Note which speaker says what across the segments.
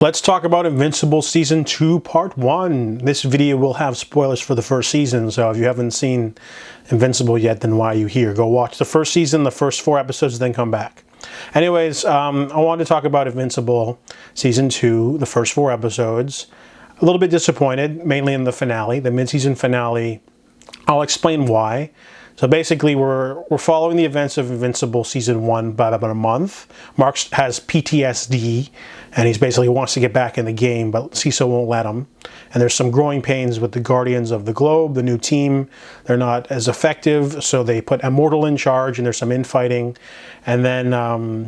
Speaker 1: Let's talk about Invincible Season 2 Part 1. This video will have spoilers for the first season, so if you haven't seen Invincible yet, then why are you here? Go watch the first season, the first 4 episodes, then come back. Anyways, I wanted to talk about Invincible Season 2, the first 4 episodes. A little bit disappointed, mainly in the finale, the mid-season finale. I'll explain why. So basically, we're following the events of Invincible Season 1 by about a month. Mark has PTSD, and he basically wants to get back in the game, but CISO won't let him. And there's some growing pains with the Guardians of the Globe, the new team. They're not as effective, so they put Immortal in charge, and there's some infighting. And then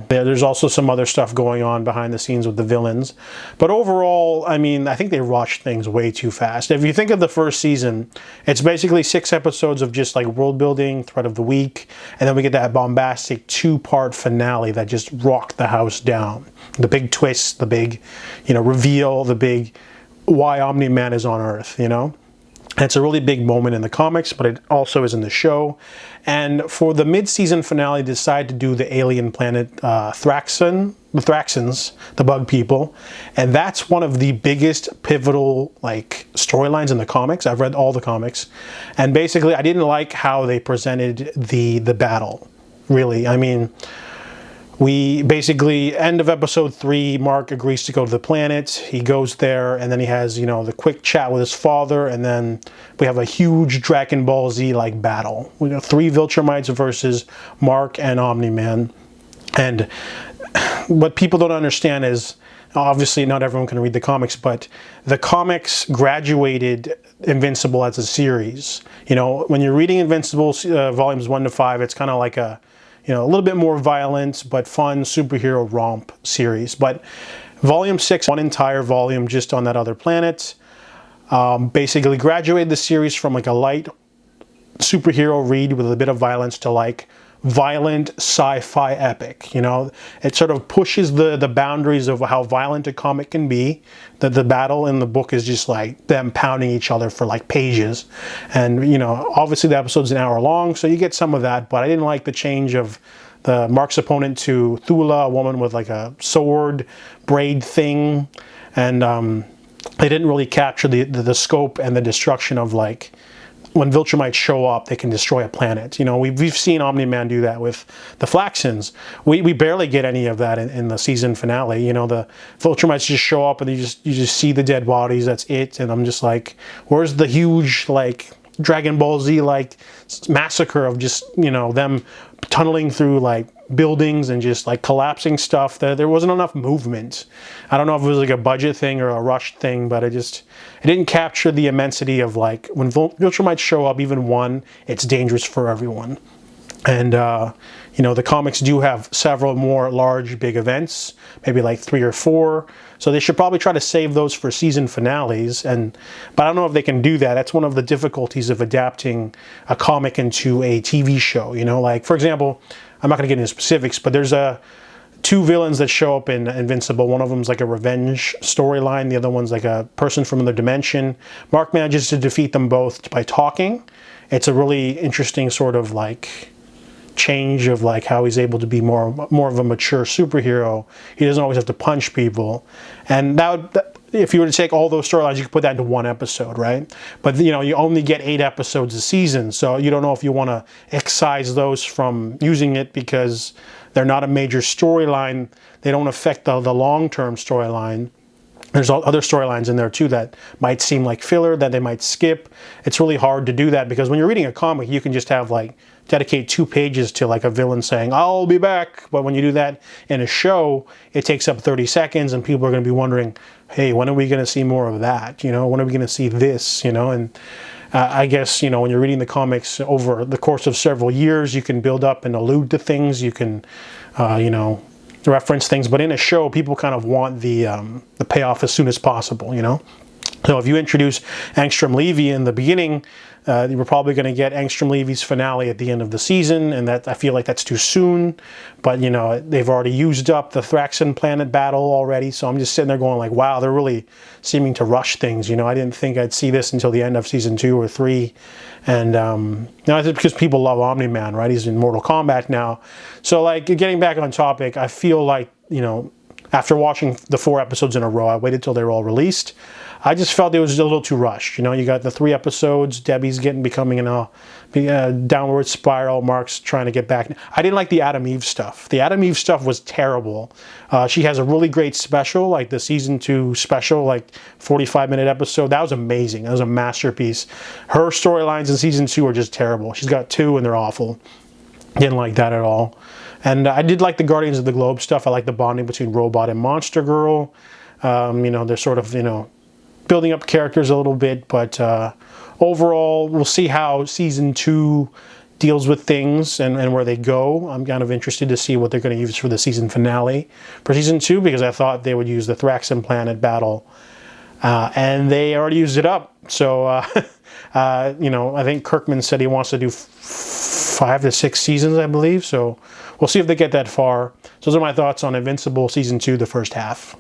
Speaker 1: there's also some other stuff going on behind the scenes with the villains. But overall, I mean, I think they rushed things way too fast. If you think of the first season, it's basically 6 episodes of just like world building, threat of the week, and then we get that bombastic 2-part finale that just rocked the house down. The big twist, the big, reveal, the big why Omni-Man is on Earth, And it's a really big moment in the comics, but it also is in the show. And for the mid-season finale, they decided to do the alien planet the Thraxans, the bug people. And that's one of the biggest pivotal storylines in the comics. I've read all the comics. And basically, I didn't like how they presented the battle, really. I mean, we basically, end of episode 3, Mark agrees to go to the planet. He goes there, and then he has, the quick chat with his father, and then we have a huge Dragon Ball Z-like battle. We have 3 Viltrumites versus Mark and Omni-Man. And what people don't understand is, obviously not everyone can read the comics, but the comics graduated Invincible as a series. When you're reading Invincible volumes 1 to 5, it's kind of like a little bit more violent but fun superhero romp series. But volume 6, one entire volume just on that other planet, basically graduated the series from a light superhero read with a bit of violence to violent sci-fi epic. It sort of pushes the boundaries of how violent a comic can be. The battle in the book is just them pounding each other for pages. And obviously the episode's an hour long, so you get some of that, but I didn't like the change of the Mark's opponent to Thula, a woman with a sword braid thing. And they didn't really capture the scope and the destruction of when Viltrumites show up, they can destroy a planet. We've seen Omni-Man do that with the Flaxans. We barely get any of that in the season finale. The Viltrumites just show up and you just see the dead bodies. That's it. And I'm just where's the huge Dragon Ball Z massacre of just them tunneling through buildings and just collapsing stuff? There wasn't enough movement. I don't know if it was a budget thing or a rush thing, but it didn't capture the immensity of when Viltrumites show up, even one, it's dangerous for everyone. And the comics do have several more large big events, maybe 3 or 4. So they should probably try to save those for season finales. But I don't know if they can do that. That's one of the difficulties of adapting a comic into a TV show. For example, I'm not going to get into specifics, but there's 2 villains that show up in Invincible. One of them's a revenge storyline. The other one's a person from another dimension. Mark manages to defeat them both by talking. It's a really interesting sort of change of how he's able to be more of a mature superhero. He doesn't always have to punch people. And if you were to take all those storylines, you could put that into 1 episode, right? But you only get 8 episodes a season, so you don't know if you want to excise those from using it because they're not a major storyline. They don't affect the long-term storyline. There's other storylines in there too that might seem like filler, that they might skip. It's really hard to do that because when you're reading a comic, you can just have dedicate 2 pages to a villain saying, "I'll be back." But when you do that in a show, it takes up 30 seconds and people are going to be wondering, hey, when are we going to see more of that? When are we going to see this? And I guess, when you're reading the comics over the course of several years, you can build up and allude to things. You can, reference things. But in a show, people kind of want the payoff as soon as possible, So if you introduce Angstrom Levy in the beginning, we're probably going to get Angstrom Levy's finale at the end of the season, and I feel like that's too soon. But they've already used up the Thraxan planet battle already, so I'm just sitting there going wow, they're really seeming to rush things. I didn't think I'd see this until the end of season 2 or 3, and it's because people love Omni-Man, right? He's in Mortal Kombat now, so getting back on topic, I feel After watching the 4 episodes in a row, I waited till they were all released. I just felt it was a little too rushed. You know, you got the 3 episodes, Debbie's becoming in a downward spiral, Mark's trying to get back. I didn't like the Adam Eve stuff. The Adam Eve stuff was terrible. She has a really great special, like the season 2 special, like 45-minute episode. That was amazing. That was a masterpiece. Her storylines in season 2 are just terrible. She's got 2 and they're awful. Didn't like that at all. And I did like the Guardians of the Globe stuff. I like the bonding between Robot and Monster Girl. You know, they're sort of, you know, building up characters a little bit, but overall, we'll see how season 2 deals with things and where they go. I'm kind of interested to see what they're going to use for the season finale for season 2, because I thought they would use the Thraxan planet battle, and they already used it up. So, you know, I think Kirkman said he wants to do 5 to 6 seasons, I believe. So we'll see if they get that far. So those are my thoughts on Invincible Season 2, the first half.